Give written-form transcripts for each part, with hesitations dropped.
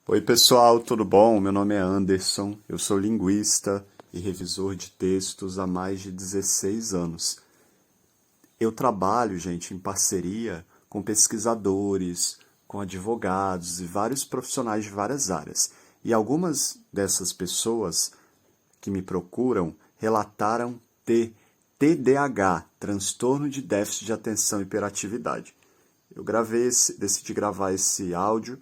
Oi, pessoal, tudo bom? Meu nome é Anderson, eu sou linguista e revisor de textos há mais de 16 anos. Eu trabalho, gente, em parceria com pesquisadores, com advogados e vários profissionais de várias áreas. E algumas dessas pessoas que me procuram relataram ter TDAH, transtorno de déficit de atenção e hiperatividade. Decidi gravar esse áudio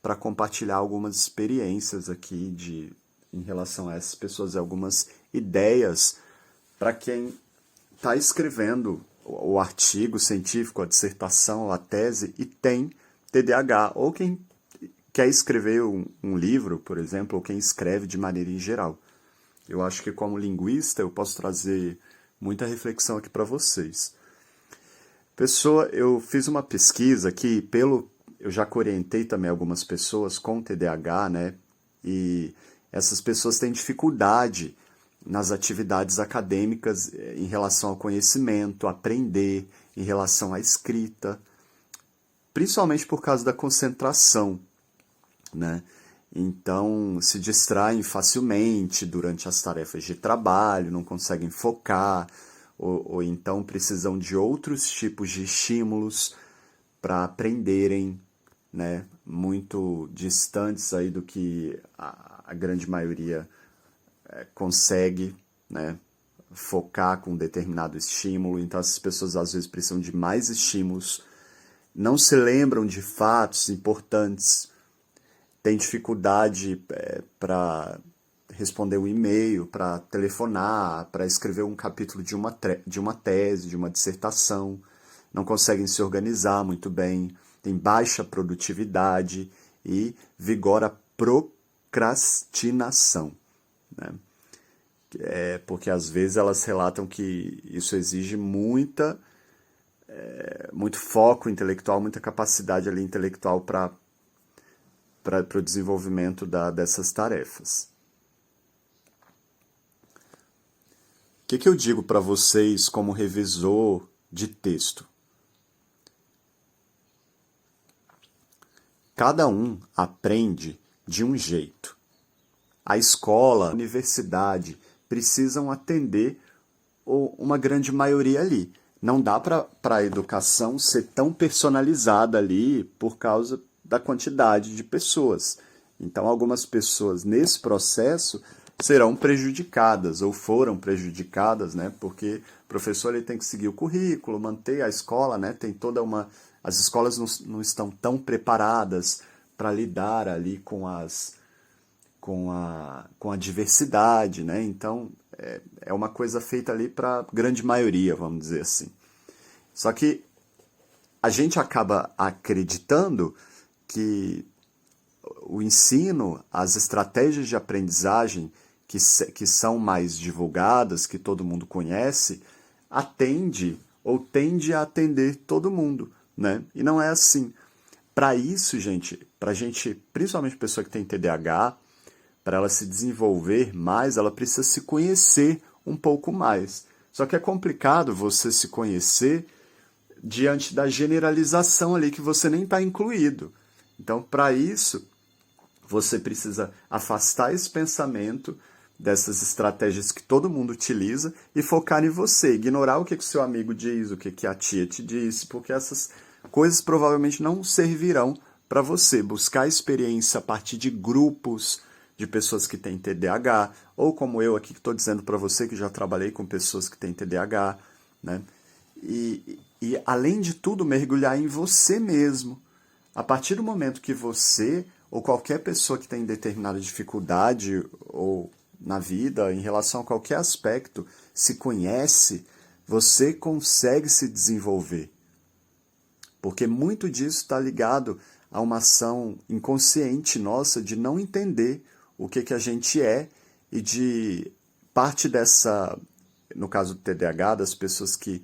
para compartilhar algumas experiências aqui em relação a essas pessoas, algumas ideias para quem está escrevendo o artigo científico, a dissertação, a tese e tem TDAH, ou quem quer escrever um livro, por exemplo, ou quem escreve de maneira em geral. Eu acho que como linguista eu posso trazer muita reflexão aqui para vocês. Eu fiz uma pesquisa aqui eu já orientei também algumas pessoas com TDAH, né? E essas pessoas têm dificuldade nas atividades acadêmicas em relação ao conhecimento, aprender, em relação à escrita, principalmente por causa da concentração, né? Então, se distraem facilmente durante as tarefas de trabalho, não conseguem focar, ou então precisam de outros tipos de estímulos para aprenderem, né, muito distantes aí do que a grande maioria consegue, né, focar com um determinado estímulo. Então essas pessoas às vezes precisam de mais estímulos, não se lembram de fatos importantes, têm dificuldade para responder um e-mail, para telefonar, para escrever um capítulo de uma tese, de uma dissertação, não conseguem se organizar muito bem, têm baixa produtividade e vigora procrastinação, né? Porque às vezes elas relatam que isso exige muito foco intelectual, muita capacidade ali intelectual para o desenvolvimento dessas tarefas. O que eu digo para vocês como revisor de texto? Cada um aprende de um jeito. A escola, a universidade precisam atender uma grande maioria ali. Não dá para a educação ser tão personalizada ali por causa da quantidade de pessoas. Então, algumas pessoas nesse processo serão prejudicadas ou foram prejudicadas, né? Porque o professor ele tem que seguir o currículo, manter a escola, né? Tem toda uma... As escolas não estão tão preparadas para lidar ali com a diversidade, né? Então, é uma coisa feita ali para a grande maioria, vamos dizer assim. Só que a gente acaba acreditando que o ensino, as estratégias de aprendizagem que são mais divulgadas, que todo mundo conhece, atende ou tende a atender todo mundo, né? E não é assim. Para isso, gente, principalmente pessoa que tem TDAH, para ela se desenvolver mais, ela precisa se conhecer um pouco mais. Só que é complicado você se conhecer diante da generalização ali que você nem está incluído. Então, para isso, você precisa afastar esse pensamento dessas estratégias que todo mundo utiliza e focar em você, ignorar o que o seu amigo diz, o que a tia te disse, porque essas coisas provavelmente não servirão para você. Buscar experiência a partir de grupos de pessoas que têm TDAH, ou como eu aqui que estou dizendo para você que já trabalhei com pessoas que têm TDAH, né? E além de tudo, mergulhar em você mesmo. A partir do momento que você ou qualquer pessoa que tem determinada dificuldade ou na vida, em relação a qualquer aspecto, se conhece, você consegue se desenvolver. Porque muito disso está ligado a uma ação inconsciente nossa de não entender o que a gente é e de parte dessa, no caso do TDAH, das pessoas que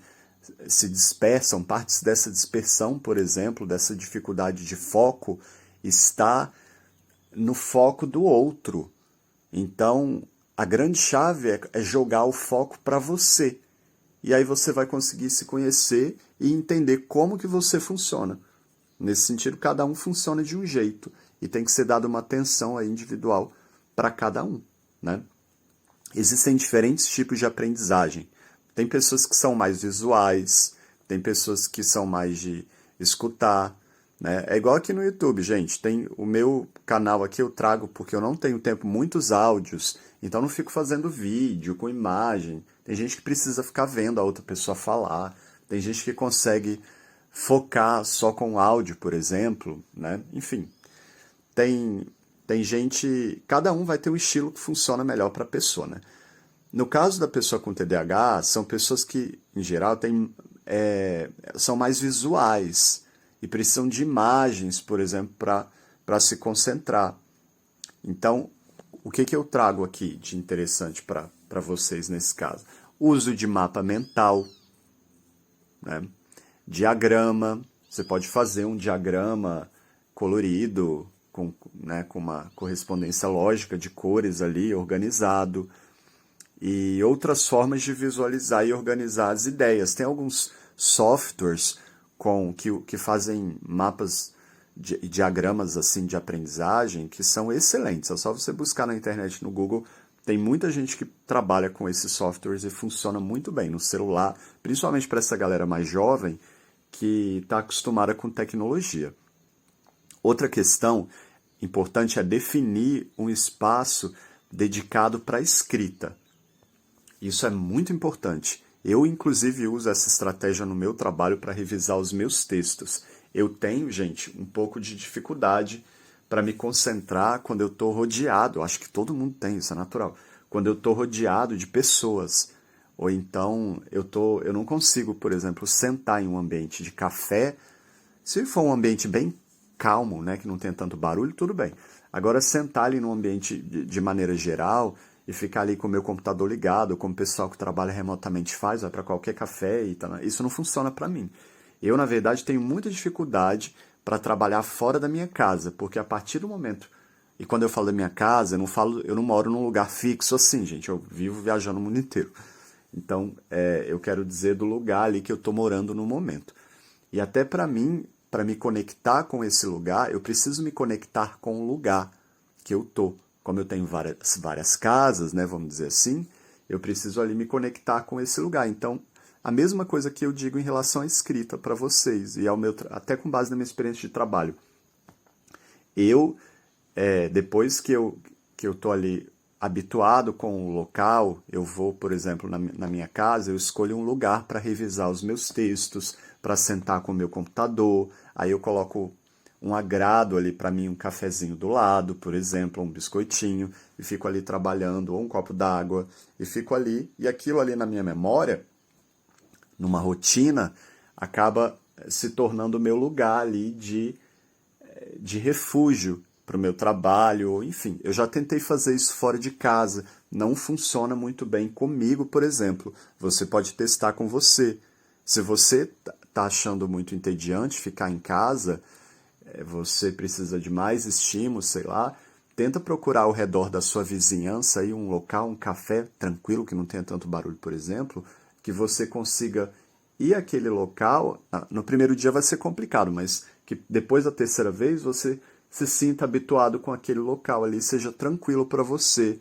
se dispersam, partes dessa dispersão, por exemplo, dessa dificuldade de foco, está no foco do outro. Então, a grande chave é jogar o foco para você. E aí você vai conseguir se conhecer e entender como que você funciona. Nesse sentido, cada um funciona de um jeito. e tem que ser dada uma atenção aí individual para cada um, né? Existem diferentes tipos de aprendizagem. Tem pessoas que são mais visuais, tem pessoas que são mais de escutar, né? É igual aqui no YouTube, gente. Tem o meu canal aqui, eu trago porque eu não tenho tempo, muitos áudios, então não fico fazendo vídeo com imagem. Tem gente que precisa ficar vendo a outra pessoa falar, tem gente que consegue focar só com áudio, por exemplo, né? Enfim, tem gente, cada um vai ter um estilo que funciona melhor para a pessoa, né? No caso da pessoa com TDAH, são pessoas que, em geral, são mais visuais e precisam de imagens, por exemplo, para se concentrar. Então, o que eu trago aqui de interessante para vocês nesse caso? Uso de mapa mental, né? Diagrama, você pode fazer um diagrama colorido, né, com uma correspondência lógica de cores ali, organizado, e outras formas de visualizar e organizar as ideias. Tem alguns softwares que fazem mapas, diagramas assim de aprendizagem, que são excelentes. É só você buscar na internet, no Google, tem muita gente que trabalha com esses softwares e funciona muito bem no celular, principalmente para essa galera mais jovem que está acostumada com tecnologia. Outra questão importante é definir um espaço dedicado para a escrita. Isso é muito importante. Eu, inclusive, uso essa estratégia no meu trabalho para revisar os meus textos. Eu tenho, gente, um pouco de dificuldade para me concentrar quando eu estou rodeado. Eu acho que todo mundo tem, isso é natural. Quando eu estou rodeado de pessoas. Ou então eu não consigo, por exemplo, sentar em um ambiente de café. Se for um ambiente bem calmo, né, que não tem tanto barulho, tudo bem. Agora, sentar ali num ambiente de maneira geral e ficar ali com o meu computador ligado, como o pessoal que trabalha remotamente faz, vai para qualquer café, isso não funciona para mim. Eu, na verdade, tenho muita dificuldade para trabalhar fora da minha casa, porque a partir do momento... E quando eu falo da minha casa, eu não moro num lugar fixo assim, gente. Eu vivo viajando o mundo inteiro. Então, eu quero dizer do lugar ali que eu estou morando no momento. E até para mim, para me conectar com esse lugar, eu preciso me conectar com o lugar que eu estou. Como eu tenho várias casas, né, vamos dizer assim, eu preciso ali me conectar com esse lugar. Então, a mesma coisa que eu digo em relação à escrita para vocês, e até com base na minha experiência de trabalho. Depois que eu estou ali habituado com o local, eu vou, por exemplo, na minha casa, eu escolho um lugar para revisar os meus textos, para sentar com o meu computador, aí eu coloco um agrado ali para mim, um cafezinho do lado, por exemplo, um biscoitinho, e fico ali trabalhando, ou um copo d'água, e fico ali, e aquilo ali na minha memória, numa rotina, acaba se tornando o meu lugar ali de refúgio para o meu trabalho, enfim. Eu já tentei fazer isso fora de casa, não funciona muito bem comigo, por exemplo. Você pode testar com você. Se você está achando muito entediante ficar em casa, você precisa de mais estímulo, sei lá, tenta procurar ao redor da sua vizinhança aí um local, um café tranquilo, que não tenha tanto barulho, por exemplo, que você consiga ir àquele local. No primeiro dia vai ser complicado, mas que depois da terceira vez você se sinta habituado com aquele local ali, seja tranquilo para você.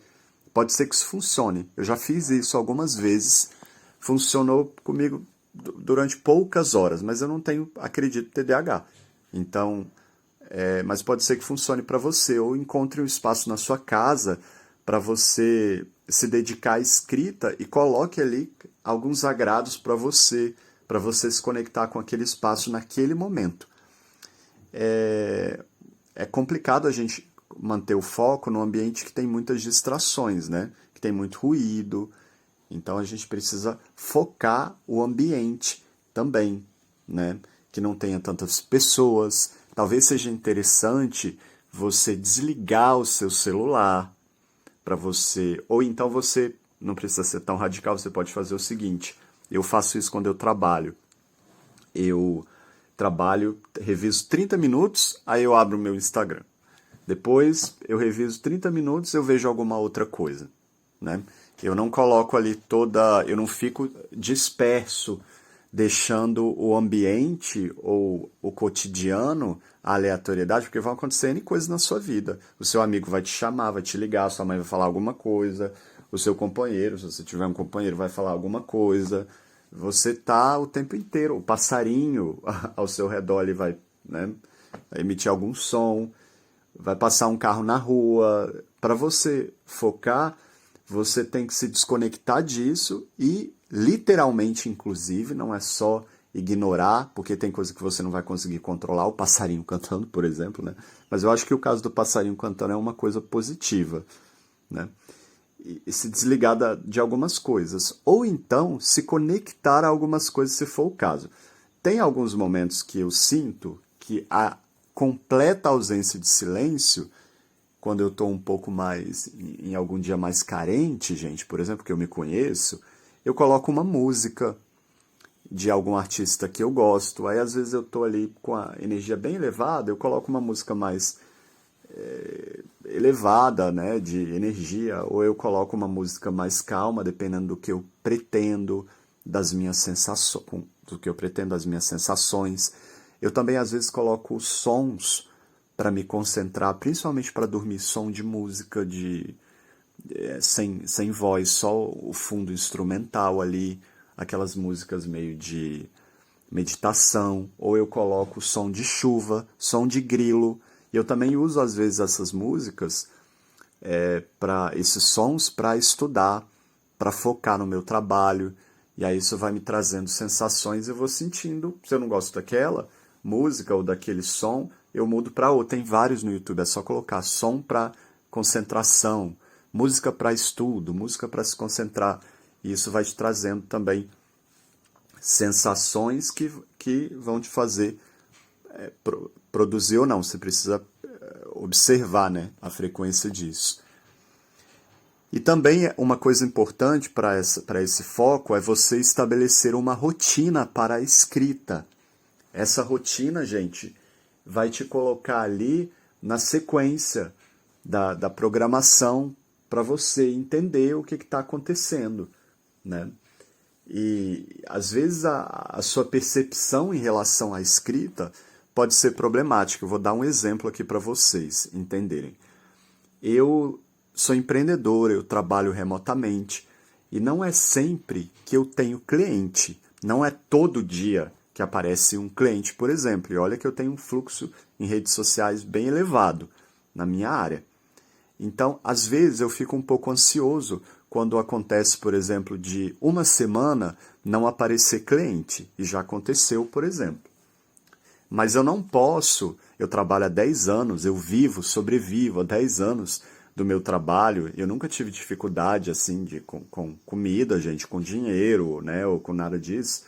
Pode ser que isso funcione. Eu já fiz isso algumas vezes, funcionou comigo durante poucas horas, mas eu não tenho, acredito, TDAH. Então, mas pode ser que funcione para você, ou encontre um espaço na sua casa para você se dedicar à escrita e coloque ali alguns agrados para você se conectar com aquele espaço naquele momento. É complicado a gente manter o foco num ambiente que tem muitas distrações, né? Que tem muito ruído. Então a gente precisa focar o ambiente também, né? Que não tenha tantas pessoas. Talvez seja interessante você desligar o seu celular para você... Ou então você não precisa ser tão radical, você pode fazer o seguinte. Eu faço isso quando eu trabalho. Eu trabalho, reviso 30 minutos, aí eu abro o meu Instagram. Depois eu reviso 30 minutos, eu vejo alguma outra coisa, né? Eu não coloco ali eu não fico disperso deixando o ambiente ou o cotidiano a aleatoriedade, porque vão acontecer N coisas na sua vida. O seu amigo vai te chamar, vai te ligar, sua mãe vai falar alguma coisa, o seu companheiro, se você tiver um companheiro, vai falar alguma coisa. Você tá o tempo inteiro, o passarinho ao seu redor ele vai, né, emitir algum som, vai passar um carro na rua. Para você focar, você tem que se desconectar disso e, literalmente, inclusive, não é só ignorar, porque tem coisa que você não vai conseguir controlar, o passarinho cantando, por exemplo, né? Mas eu acho que o caso do passarinho cantando é uma coisa positiva, né? E se desligar de algumas coisas. Ou então, se conectar a algumas coisas, se for o caso. Tem alguns momentos que eu sinto que a completa ausência de silêncio, quando eu estou um pouco mais, em algum dia mais carente, gente, por exemplo, que eu me conheço, eu coloco uma música de algum artista que eu gosto. Aí às vezes eu estou ali com a energia bem elevada, eu coloco uma música mais elevada, né, de energia, ou eu coloco uma música mais calma, dependendo do que eu pretendo, das minhas sensações, do que eu pretendo, das minhas sensações. Eu também às vezes coloco sons para me concentrar, principalmente para dormir, som de música sem voz, só o fundo instrumental ali, aquelas músicas meio de meditação, ou eu coloco som de chuva, som de grilo. E eu também uso às vezes essas músicas, para esses sons, para estudar, para focar no meu trabalho. E aí isso vai me trazendo sensações e eu vou sentindo. Se eu não gosto daquela música ou daquele som, eu mudo para outra. Tem vários no YouTube, é só colocar som para concentração, música para estudo, música para se concentrar. E isso vai te trazendo também sensações que vão te fazer produzir ou não. Você precisa observar, né, a frequência disso. E também uma coisa importante para esse foco é você estabelecer uma rotina para a escrita. Essa rotina, gente, vai te colocar ali na sequência da programação para você entender o que está acontecendo, né? E às vezes a sua percepção em relação à escrita pode ser problemática. Eu vou dar um exemplo aqui para vocês entenderem. Eu sou empreendedor, eu trabalho remotamente e não é sempre que eu tenho cliente. Não é todo dia que aparece um cliente, por exemplo. E olha que eu tenho um fluxo em redes sociais bem elevado na minha área. Então, às vezes eu fico um pouco ansioso quando acontece, por exemplo, de uma semana não aparecer cliente. E já aconteceu, por exemplo. Mas eu não posso, eu trabalho há 10 anos, eu sobrevivo há 10 anos do meu trabalho, eu nunca tive dificuldade assim com comida, gente, com dinheiro, né, ou com nada disso.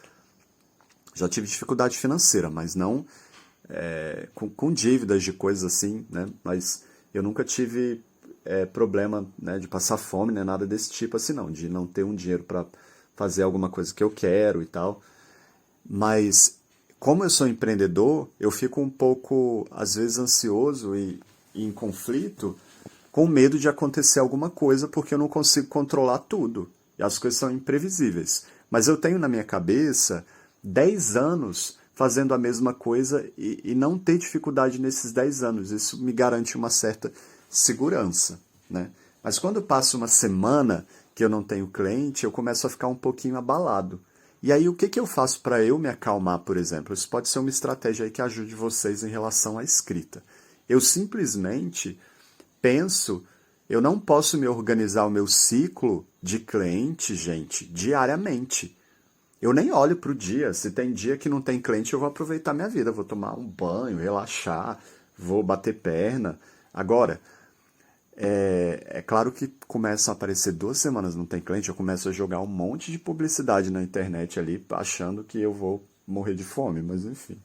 Já tive dificuldade financeira, mas não com dívidas de coisas assim, né, mas eu nunca tive problema, né, de passar fome, né, nada desse tipo assim não, de não ter um dinheiro para fazer alguma coisa que eu quero e tal. Mas como eu sou empreendedor, eu fico um pouco, às vezes, ansioso e em conflito, com medo de acontecer alguma coisa, porque eu não consigo controlar tudo. E as coisas são imprevisíveis. Mas eu tenho na minha cabeça 10 anos fazendo a mesma coisa e não ter dificuldade nesses 10 anos. Isso me garante uma certa segurança, né? Mas quando passa uma semana que eu não tenho cliente, eu começo a ficar um pouquinho abalado. E aí, o que eu faço para eu me acalmar, por exemplo? Isso pode ser uma estratégia aí que ajude vocês em relação à escrita. Eu simplesmente penso, eu não posso me organizar o meu ciclo de cliente, gente, diariamente. Eu nem olho para o dia. Se tem dia que não tem cliente, eu vou aproveitar minha vida. Vou tomar um banho, relaxar, vou bater perna. Agora, é claro que começam a aparecer 2 semanas não tem cliente, eu começo a jogar um monte de publicidade na internet ali, achando que eu vou morrer de fome, mas enfim.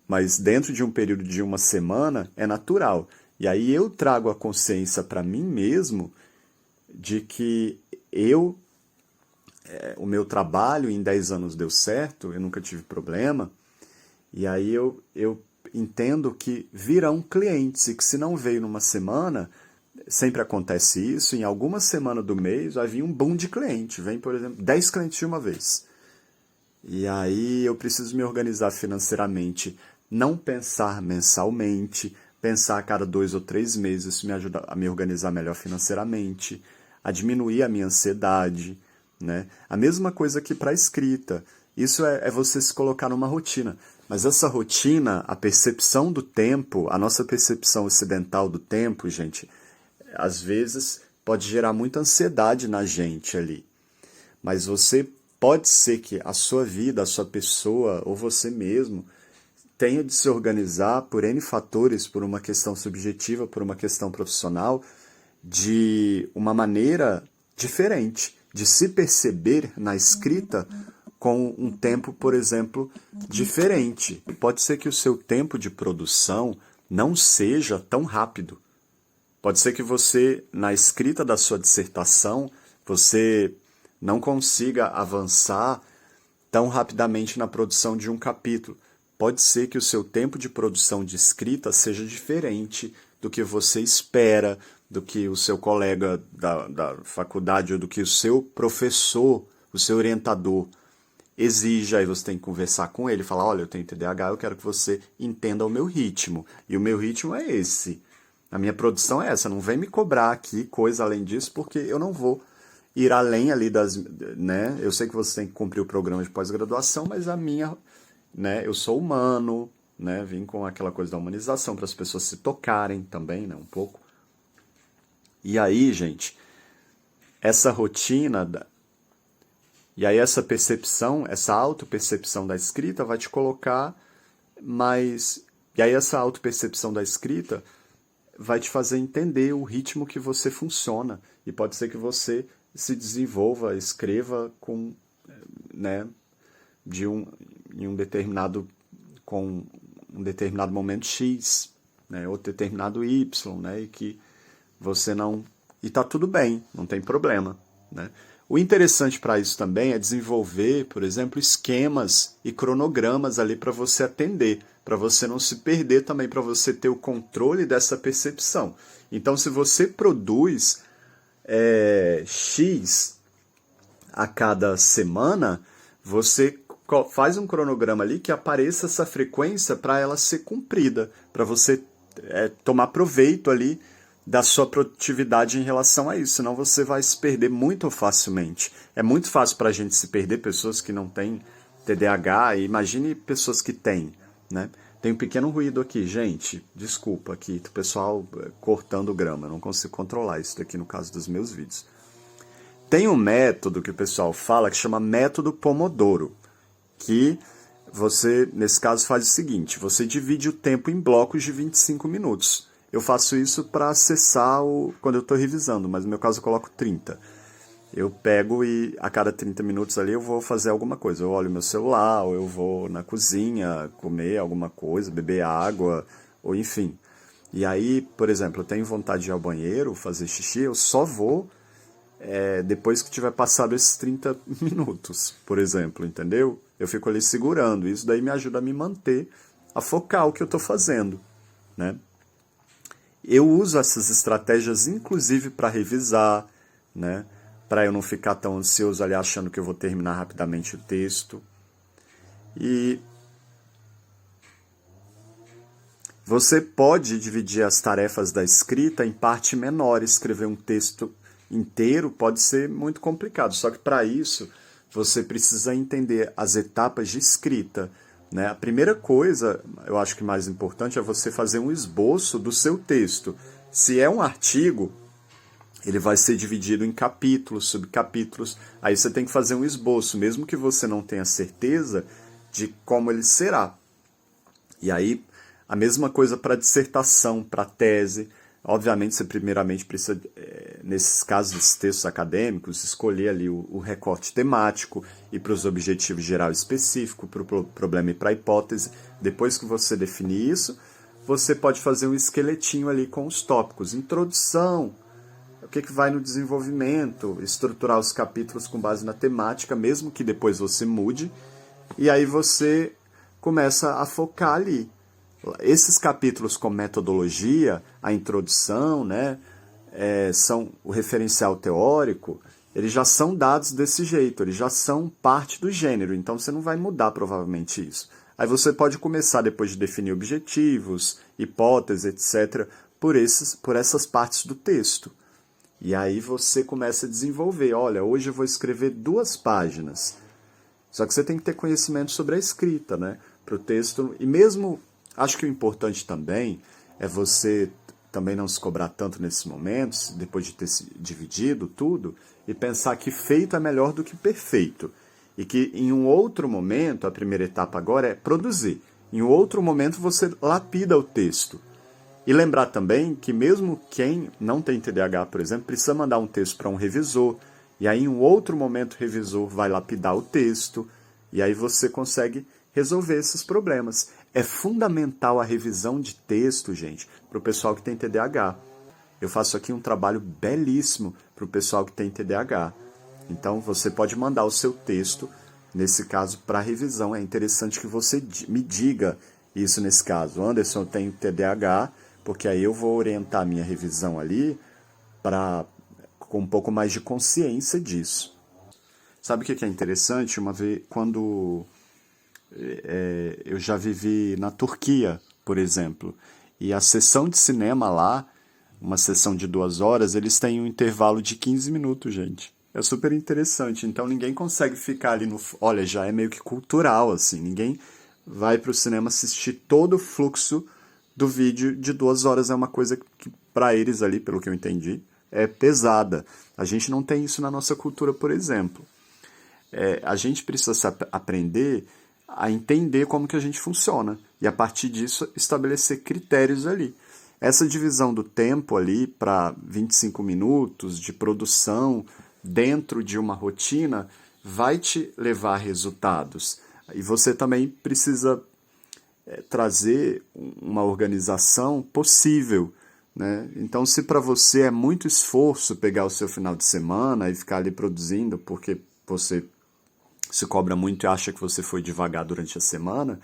Mas dentro de um período de uma semana é natural. E aí eu trago a consciência para mim mesmo de que o meu trabalho em 10 anos deu certo, eu nunca tive problema, e aí eu entendo que virão clientes e que se não veio numa semana, sempre acontece isso, em alguma semana do mês vai vir um boom de cliente, vem, por exemplo, 10 clientes de uma vez. E aí eu preciso me organizar financeiramente, não pensar mensalmente, pensar a cada 2 ou 3 meses, isso me ajuda a me organizar melhor financeiramente, a diminuir a minha ansiedade, né? A mesma coisa que para a escrita, isso é você se colocar numa rotina. Mas essa rotina, a percepção do tempo, a nossa percepção ocidental do tempo, gente, às vezes pode gerar muita ansiedade na gente ali. Mas você pode ser que a sua vida, a sua pessoa ou você mesmo tenha de se organizar por N fatores, por uma questão subjetiva, por uma questão profissional, de uma maneira diferente, de se perceber na escrita com um tempo, por exemplo, diferente. Pode ser que o seu tempo de produção não seja tão rápido. Pode ser que você, na escrita da sua dissertação, você não consiga avançar tão rapidamente na produção de um capítulo. Pode ser que o seu tempo de produção de escrita seja diferente do que você espera, do que o seu colega da faculdade ou do que o seu professor, o seu orientador exige. Aí você tem que conversar com ele, falar, olha, eu tenho TDAH, eu quero que você entenda o meu ritmo. E o meu ritmo é esse. A minha produção é essa. Não vem me cobrar aqui coisa além disso, porque eu não vou ir além ali das... né? Eu sei que você tem que cumprir o programa de pós-graduação, mas a minha... né? Eu sou humano, né? Vim com aquela coisa da humanização para as pessoas se tocarem também, né? Um pouco. E aí, gente, essa rotina... E aí essa percepção, essa autopercepção da escrita vai te colocar mais... E aí essa autopercepção da escrita vai te fazer entender o ritmo que você funciona. E pode ser que você se desenvolva, escreva com, né, em um determinado, com um determinado momento X, né, ou determinado Y, né, e que você não... E tá tudo bem, não tem problema, né? O interessante para isso também é desenvolver, por exemplo, esquemas e cronogramas ali para você atender, para você não se perder também, para você ter o controle dessa percepção. Então, se você produz X a cada semana, você faz um cronograma ali que apareça essa frequência para ela ser cumprida, para você tomar proveito ali da sua produtividade em relação a isso, senão você vai se perder muito facilmente. É muito fácil para a gente se perder, pessoas que não têm TDAH, e imagine pessoas que têm, né? Tem um pequeno ruído aqui, gente, desculpa aqui, o pessoal cortando grama, eu não consigo controlar isso daqui no caso dos meus vídeos. Tem um método que o pessoal fala que chama método Pomodoro, que você, nesse caso, faz o seguinte, você divide o tempo em blocos de 25 minutos. Eu faço isso para acessar quando eu estou revisando, mas no meu caso eu coloco 30. Eu pego e a cada 30 minutos ali eu vou fazer alguma coisa. Eu olho meu celular, ou eu vou na cozinha comer alguma coisa, beber água, ou enfim. E aí, por exemplo, eu tenho vontade de ir ao banheiro, fazer xixi, eu só vou depois que tiver passado esses 30 minutos, por exemplo, entendeu? Eu fico ali segurando, isso daí me ajuda a me manter, a focar o que eu estou fazendo, né? Eu uso essas estratégias, inclusive, para revisar, né? Para eu não ficar tão ansioso ali achando que eu vou terminar rapidamente o texto. E você pode dividir as tarefas da escrita em parte menor. Escrever um texto inteiro pode ser muito complicado, só que para isso você precisa entender as etapas de escrita, né? A primeira coisa, eu acho que mais importante, é você fazer um esboço do seu texto. Se é um artigo, ele vai ser dividido em capítulos, subcapítulos. Aí você tem que fazer um esboço, mesmo que você não tenha certeza de como ele será. E aí, a mesma coisa para dissertação, para tese. Obviamente, você primeiramente precisa, nesses casos, desses textos acadêmicos, escolher ali o recorte temático e para os objetivos geral específico, para o problema e para a hipótese. Depois que você definir isso, você pode fazer um esqueletinho ali com os tópicos. Introdução, o que vai no desenvolvimento, estruturar os capítulos com base na temática, mesmo que depois você mude. E aí você começa a focar ali. Esses capítulos com metodologia, a introdução, né, são o referencial teórico, eles já são dados desse jeito, eles já são parte do gênero, então você não vai mudar provavelmente isso. Aí você pode começar, depois de definir objetivos, hipóteses, etc., por essas partes do texto. E aí você começa a desenvolver, olha, hoje eu vou escrever 2 páginas. Só que você tem que ter conhecimento sobre a escrita, né? Para o texto. E mesmo, acho que o importante também é você também não se cobrar tanto nesses momentos, depois de ter se dividido tudo, e pensar que feito é melhor do que perfeito. E que em um outro momento, a primeira etapa agora é produzir. Em um outro momento você lapida o texto. E lembrar também que mesmo quem não tem TDAH, por exemplo, precisa mandar um texto para um revisor, e aí em um outro momento o revisor vai lapidar o texto, e aí você consegue resolver esses problemas. É fundamental a revisão de texto, gente, para o pessoal que tem TDAH. Eu faço aqui um trabalho belíssimo para o pessoal que tem TDAH. Então você pode mandar o seu texto, nesse caso, para revisão. É interessante que você me diga isso nesse caso. Anderson, eu tenho TDAH, porque aí eu vou orientar a minha revisão ali com um pouco mais de consciência disso. Sabe o que é interessante? Uma vez, quando eu já vivi na Turquia, por exemplo, e a sessão de cinema lá, uma sessão de 2 horas, eles têm um intervalo de 15 minutos, gente. É super interessante. Então ninguém consegue ficar ali no... Olha, já é meio que cultural, assim. Ninguém vai para o cinema assistir todo o fluxo do vídeo de 2 horas. É uma coisa que, para eles ali, pelo que eu entendi, é pesada. A gente não tem isso na nossa cultura, por exemplo. A gente precisa aprender a entender como que a gente funciona. E a partir disso, estabelecer critérios ali. Essa divisão do tempo ali para 25 minutos de produção dentro de uma rotina vai te levar a resultados. E você também precisa trazer uma organização possível, né? Então, se para você é muito esforço pegar o seu final de semana e ficar ali produzindo porque você se cobra muito e acha que você foi devagar durante a semana,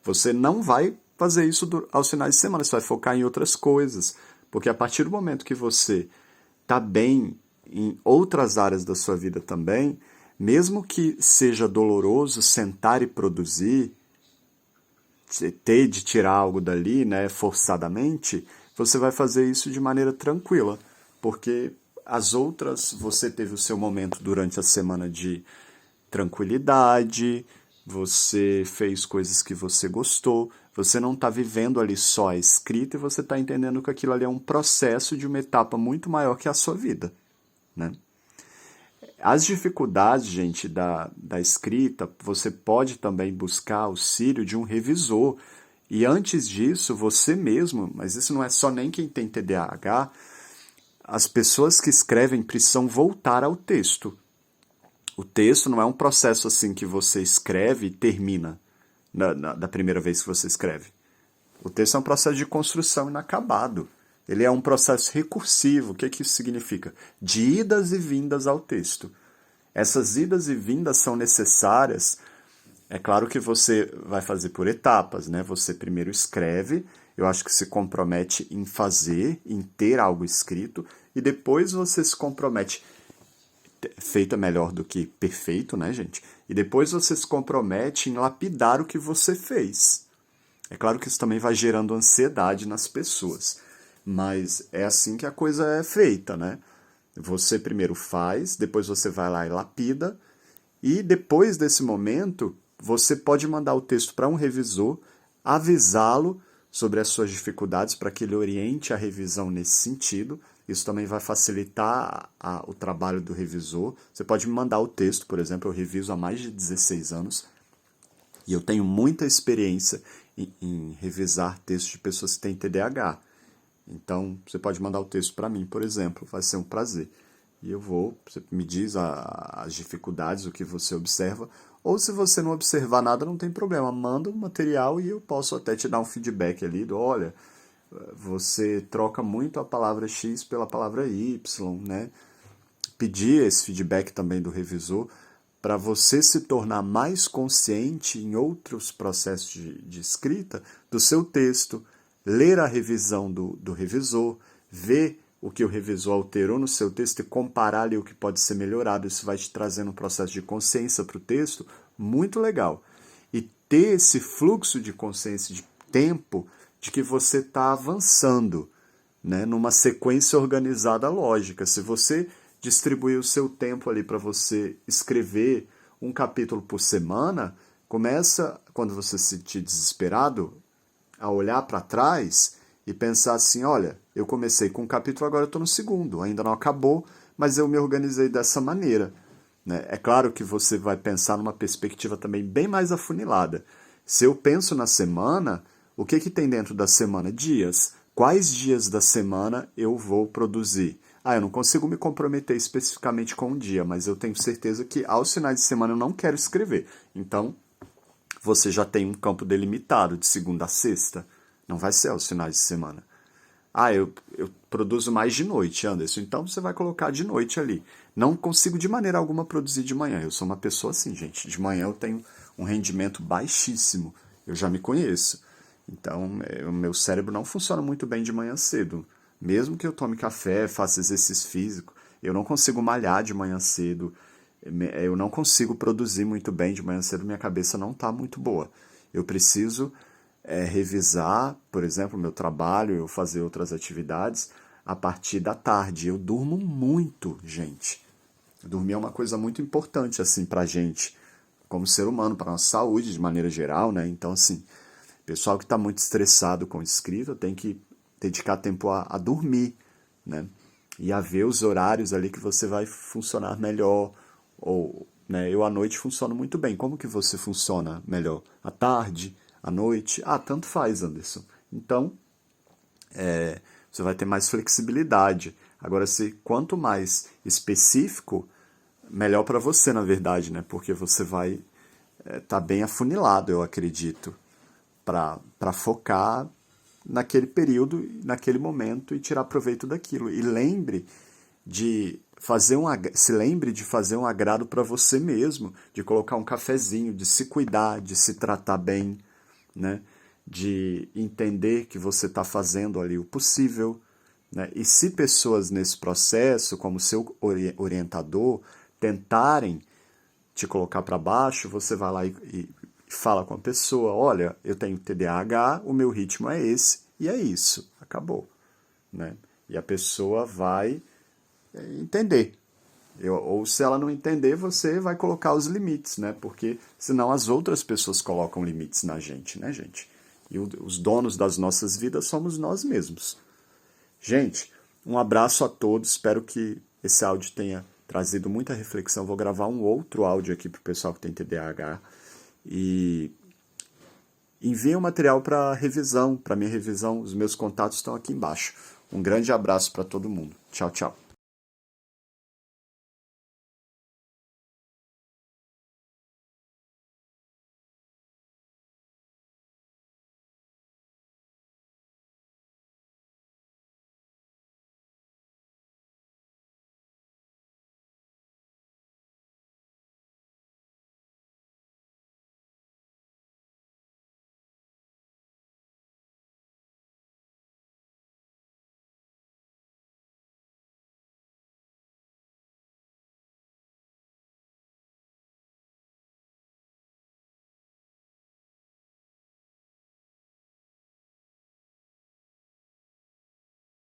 você não vai fazer isso aos finais de semana, você vai focar em outras coisas. Porque a partir do momento que você está bem em outras áreas da sua vida também, mesmo que seja doloroso sentar e produzir, ter de tirar algo dali, né, forçadamente, você vai fazer isso de maneira tranquila. Porque as outras, você teve o seu momento durante a semana de tranquilidade, você fez coisas que você gostou, você não está vivendo ali só a escrita e você está entendendo que aquilo ali é um processo de uma etapa muito maior que a sua vida, né? As dificuldades, gente, da escrita, você pode também buscar auxílio de um revisor. E antes disso, você mesmo, mas isso não é só nem quem tem TDAH, as pessoas que escrevem precisam voltar ao texto. O texto não é um processo assim que você escreve e termina da primeira vez que você escreve. O texto é um processo de construção inacabado. Ele é um processo recursivo. O que isso significa? De idas e vindas ao texto. Essas idas e vindas são necessárias. É claro que você vai fazer por etapas, né? Você primeiro escreve, eu acho que se compromete em fazer, em ter algo escrito, e depois você se compromete. Feito é melhor do que perfeito, né, gente? E depois você se compromete em lapidar o que você fez. É claro que isso também vai gerando ansiedade nas pessoas, mas é assim que a coisa é feita, né? Você primeiro faz, depois você vai lá e lapida, e depois desse momento, você pode mandar o texto para um revisor, avisá-lo sobre as suas dificuldades para que ele oriente a revisão nesse sentido. Isso também vai facilitar o trabalho do revisor. Você pode me mandar o texto, por exemplo, eu reviso há mais de 16 anos e eu tenho muita experiência em revisar textos de pessoas que têm TDAH. Então, você pode mandar o texto para mim, por exemplo, vai ser um prazer. E você me diz as dificuldades, o que você observa, ou se você não observar nada, não tem problema, manda o material e eu posso até te dar um feedback ali olha, você troca muito a palavra X pela palavra Y, né? Pedir esse feedback também do revisor para você se tornar mais consciente em outros processos de escrita do seu texto, ler a revisão do revisor, ver o que o revisor alterou no seu texto e comparar ali o que pode ser melhorado. Isso vai te trazendo um processo de consciência para o texto muito legal. E ter esse fluxo de consciência, de tempo, de que você está avançando, né, numa sequência organizada lógica. Se você distribuir o seu tempo ali para você escrever um capítulo por semana, começa, quando você se sentir desesperado, a olhar para trás e pensar assim, olha, eu comecei com um capítulo, agora eu estou no segundo, ainda não acabou, mas eu me organizei dessa maneira. Né? É claro que você vai pensar numa perspectiva também bem mais afunilada. Se eu penso na semana, o que tem dentro da semana? Dias. Quais dias da semana eu vou produzir? Eu não consigo me comprometer especificamente com um dia, mas eu tenho certeza que aos finais de semana eu não quero escrever. Então, você já tem um campo delimitado de segunda a sexta. Não vai ser aos finais de semana. Eu produzo mais de noite, Anderson. Então você vai colocar de noite ali. Não consigo de maneira alguma produzir de manhã. Eu sou uma pessoa assim, gente. De manhã eu tenho um rendimento baixíssimo. Eu já me conheço. Então, o meu cérebro não funciona muito bem de manhã cedo. Mesmo que eu tome café, faça exercício físico, eu não consigo malhar de manhã cedo. Eu não consigo produzir muito bem de manhã cedo. Minha cabeça não está muito boa. Eu preciso revisar, por exemplo, o meu trabalho, eu fazer outras atividades a partir da tarde. Eu durmo muito, gente. Dormir é uma coisa muito importante assim pra gente, como ser humano, para nossa saúde de maneira geral, né? Então, assim, pessoal que está muito estressado com escrita tem que dedicar tempo a dormir, né? E a ver os horários ali que você vai funcionar melhor. Ou, né, eu à noite funciono muito bem. Como que você funciona melhor? À tarde? À noite? Tanto faz, Anderson. Então, você vai ter mais flexibilidade. Agora, quanto mais específico, melhor para você, na verdade, né? Porque você vai estar bem afunilado, eu acredito, para focar naquele período, naquele momento e tirar proveito daquilo. E se lembre de fazer um agrado para você mesmo, de colocar um cafezinho, de se cuidar, de se tratar bem, né? De entender que você está fazendo ali o possível. Né? E se pessoas nesse processo, como seu orientador, tentarem te colocar para baixo, você vai lá e fala com a pessoa, olha, eu tenho TDAH, o meu ritmo é esse, e é isso, acabou. Né? E a pessoa vai entender. Ou se ela não entender, você vai colocar os limites, né? Porque senão as outras pessoas colocam limites na gente, né, gente? E os donos das nossas vidas somos nós mesmos. Gente, um abraço a todos, espero que esse áudio tenha trazido muita reflexão. Vou gravar um outro áudio aqui para o pessoal que tem TDAH e enviem o material para revisão, para minha revisão. Os meus contatos estão aqui embaixo. Um grande abraço para todo mundo. Tchau, tchau.